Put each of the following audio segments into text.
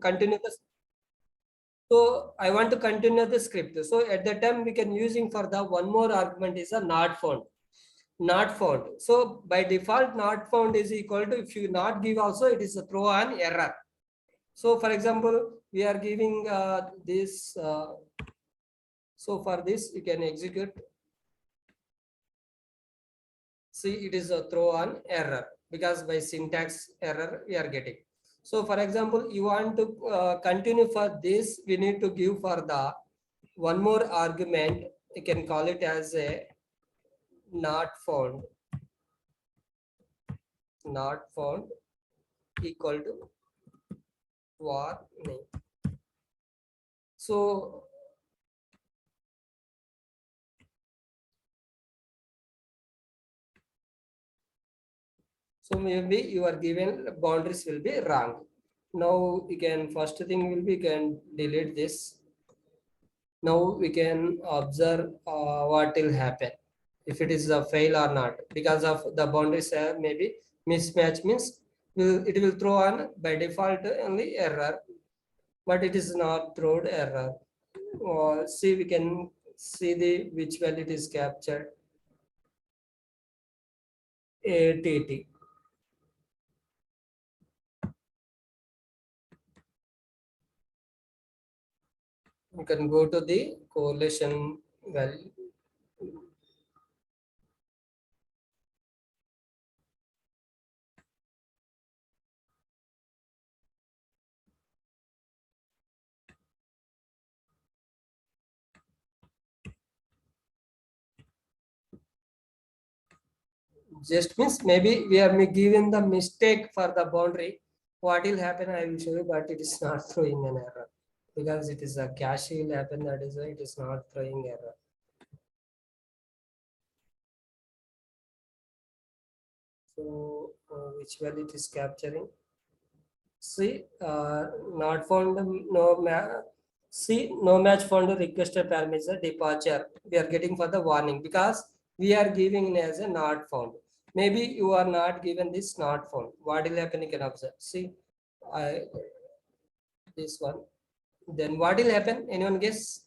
continue the. So I want to continue the script. So at that time we can using for the one more argument is a not found. Not found. So by default, not found is equal to, if you not give also, it is a throw an error. So for example, we are giving this. So for this, you can execute. See, it is a throw on error because by syntax error we are getting. So for example, you want to continue for this, we need to give for the one more argument. You can call it as a not found. Not found equal to warning. So maybe you are given boundaries will be wrong. Now you can, first thing will be, you can delete this. Now we can observe what will happen if it is a fail or not, because of the boundaries maybe mismatch, means it will throw on by default only error, but it is not thrown error. See, we can see the which value it is captured. ATT. You can go to the correlation value. Just means maybe we are given the mistake for the boundary. What will happen, I will show you, but it is not throwing an error because it is a cache will happen. That is why it is not throwing error. So which value it is capturing? See, not found, see, no match found requested parameter departure. We are getting for the warning because we are giving as a not found. Maybe you are not given this not found. What will happen? You can observe. See, this one. Then what will happen? Anyone guess?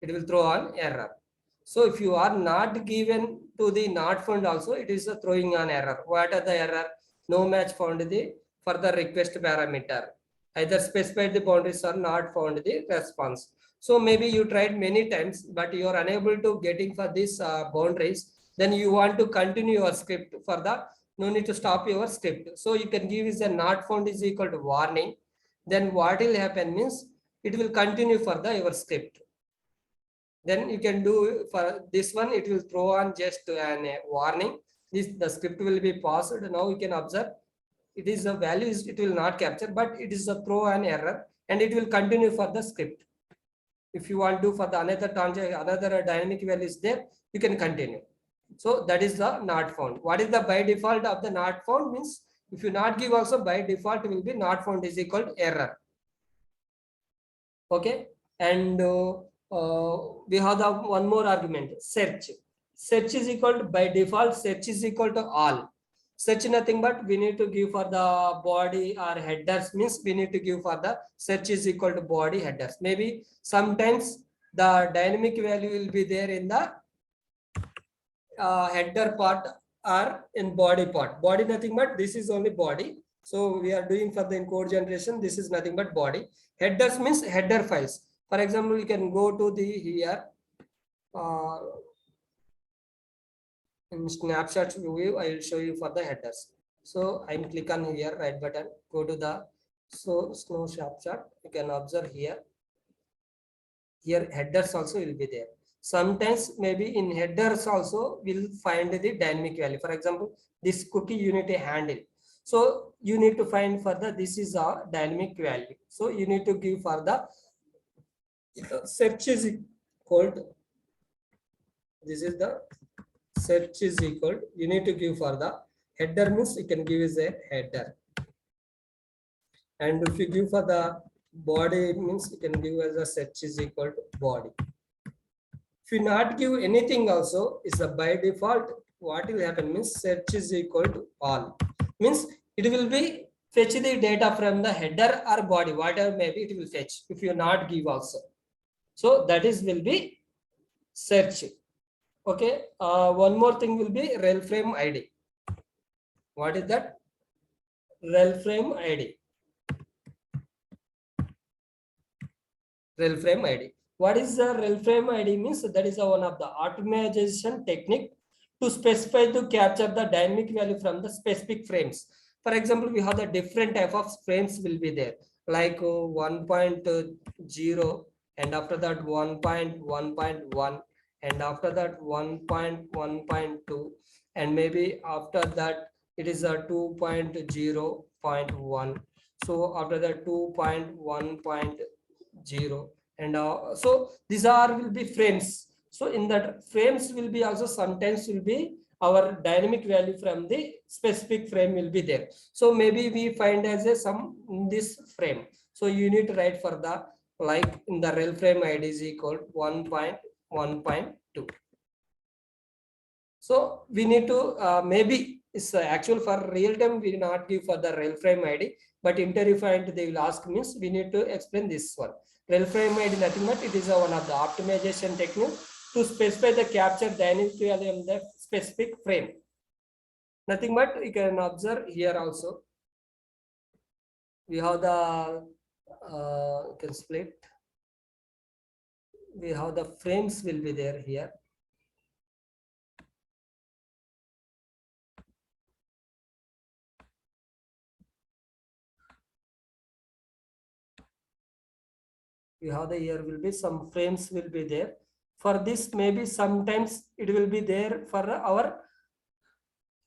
It will throw on error. So if you are not given to the not found also, it is a throwing on error. What are the error? No match found the for the request parameter. Either specified the boundaries or not found the response. So maybe you tried many times, but you are unable to getting for these boundaries. Then you want to continue your script for the, no need to stop your script. So you can give is a not found is equal to warning. Then what will happen means it will continue for the your script. Then you can do for this one, it will throw on just an warning. This the script will be paused. Now you can observe it is a value is it will not capture, but it is a throw an error and it will continue for the script. If you want to for the another tangent, another dynamic value is there, you can continue. So that is the not found. What is the by default of the not found means if you not give also by default will be not found is equal to error. Okay, and we have the one more argument, search. Search is equal to, by default, search is equal to all. Search nothing but we need to give for the body or headers, means we need to give for the search is equal to body headers. Maybe sometimes the dynamic value will be there in the header part or in body part. Body nothing but this is only body. So we are doing for the encode generation. This is nothing but body. Headers means header files. For example, you can go to the here in snapshots view. I will show you for the headers. So I'm click on here right button. Go to the snow snapshot. You can observe here. Here headers also will be there. Sometimes maybe in headers also will find the dynamic value. For example, this cookie unit handle. So you need to find further this is a dynamic value. So you need to give for the search is equal to, this is the search is equal to, you need to give for the header means you can give as a header. And if you give for the body, it means you can give as a search is equal to body. If you not give anything also, is a by default, what will happen means search is equal to all. Means it will be fetch the data from the header or body, whatever maybe it will fetch if you not give also. So that is will be search. Okay. One more thing will be rel frame ID. What is that? Rel frame ID. Rel frame ID. What is the rel frame ID means? That is one of the optimization technique to specify to capture the dynamic value from the specific frames. For example, we have the different type of frames will be there, like 1.0, and after that 1.1.1, and after that 1.1.2, and maybe after that it is a 2.0.1. So after that 2.1.0, and so these are will be frames. So in that frames will be also sometimes will be our dynamic value from the specific frame will be there. So maybe we find as a sum in this frame. So you need to write for the, like in the rel frame ID is equal 1.1.2. So we need to maybe it's actual for real time we not give for the rel frame ID, but interview find they will ask means we need to explain this one. Rel frame ID nothing but it is one of the optimization technique to specify the capture dynamic value in the specific frame. Nothing but you can observe here also. We have the you can split. We have the frames will be there here. We have the here will be some frames will be there. For this maybe sometimes it will be there for our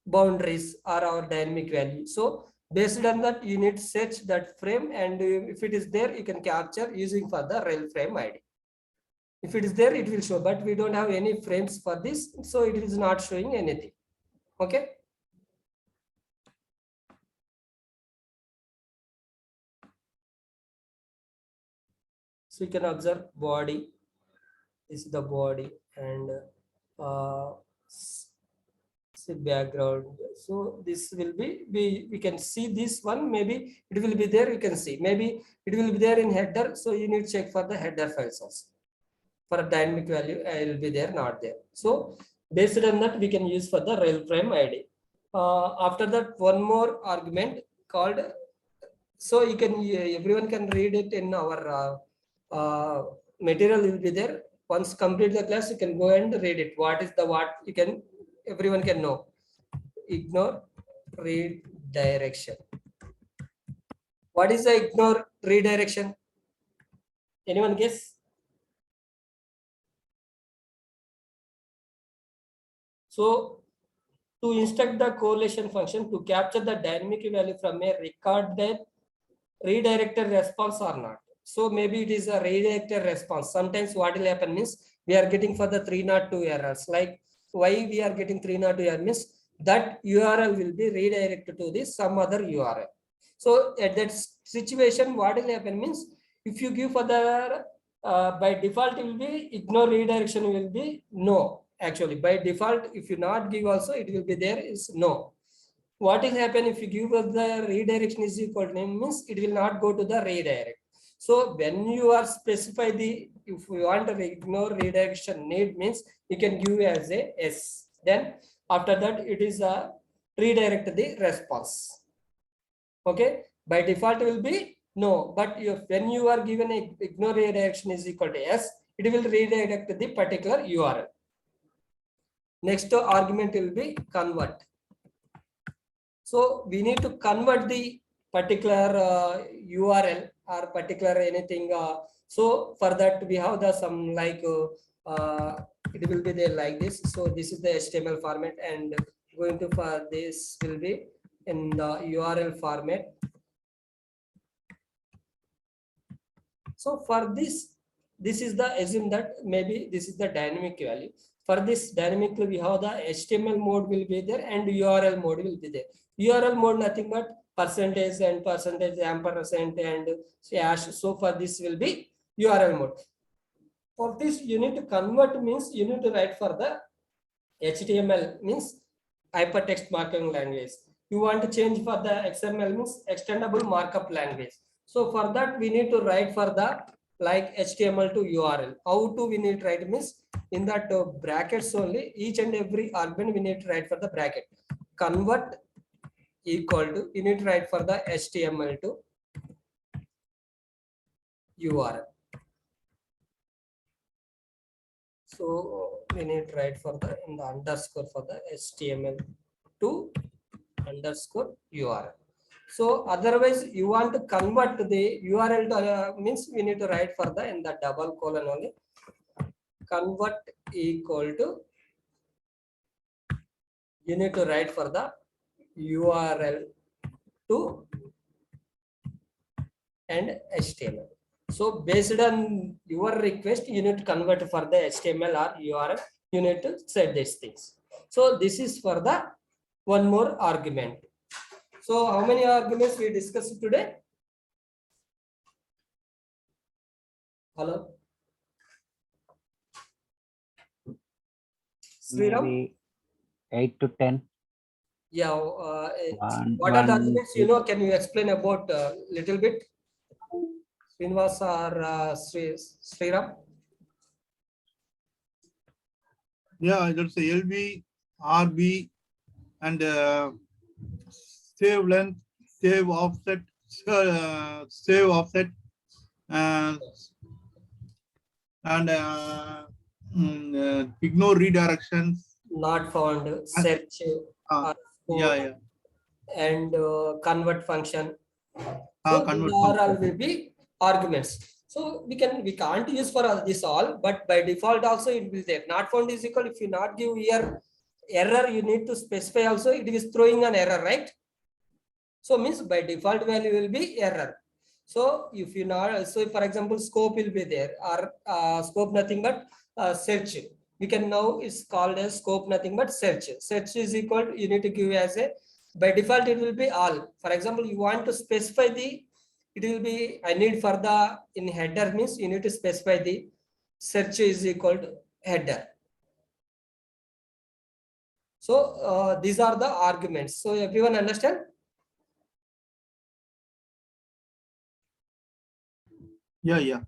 boundaries or our dynamic value. So based on that you need to search that frame, and if it is there you can capture using for the rel frame ID. If it is there it will show, but we don't have any frames for this, so it is not showing anything. Okay. So you can observe body. This is the body, and see background. So this will be we can see this one, maybe it will be there, you can see maybe it will be there in header, so you need to check for the header files also. For a dynamic value it will be there, not there. So based on that we can use for the rel frame ID. After that one more argument called, so you can everyone can read it in our material will be there. Once complete the class you can go and read it. What is the what you can, everyone can know. Ignore redirection. What is the ignore redirection? Anyone guess? So to instruct the correlation function to capture the dynamic value from a recorded redirected response or not. So maybe it is a redirected response. Sometimes what will happen means we are getting for the 302 errors. Like why we are getting 302 error means that URL will be redirected to this some other URL. So at that situation, what will happen means if you give for the by default it will be ignore redirection will be no. Actually by default if you not give also it will be there is no. What will happen if you give us the redirection is equal to name means it will not go to the redirect. So when you are specify the, if you want to ignore redirection need means you can give as a S. Then after that it is a redirect the response. Okay, by default will be no, but if when you are given a ignore redirection is equal to S, it will redirect the particular URL. Next argument will be convert. So we need to convert the particular URL or particular anything. So for that we have the some like it will be there like this. So this is the HTML format, and going to for this will be in the URL format. So for this is the assume that maybe this is the dynamic value. For this dynamically we have the HTML mode will be there and URL mode will be there. URL mode nothing but percentage and percentage ampersand and hash. So for this will be URL mode. For this you need to convert means you need to write for the HTML means hypertext markup language. You want to change for the XML means extendable markup language. So for that we need to write for the like HTML to URL. How to we need to write means in that brackets only, each and every argument we need to write for the bracket. Convert equal to, you need to write for the HTML to URL. So we need to write for the in the underscore for the HTML to underscore URL. So otherwise you want to convert the URL to means we need to write for the in the double colon only. Convert equal to, you need to write for the URL to and HTML. So based on your request, you need to convert for the HTML or URL. You need to set these things. So this is for the one more argument. So how many arguments we discussed today? Hello. Sriram? Maybe 8 to 10. Yeah. One, what are the one, arguments? You know, can you explain about little bit? Srinivas or Sriram? Yeah, that's a LB, RB, and save length, save offset, and ignore redirections. Not found, search, Uh, yeah. and convert function. So Convert these are all function. will be arguments. So we can't use for this all, but by default also it will there. Not found is equal. If you not give here error, you need to specify also. It is throwing an error, right? So means by default value will be error. So if you not, so for example, scope will be there, or scope nothing but search. We can now is called as scope nothing but search. Search is equal to, you need to give as a, by default it will be all. For example, you want to specify the, it will be, I need for the in header means you need to specify the search is equal to header. So these are the arguments. So everyone understand? Yeah.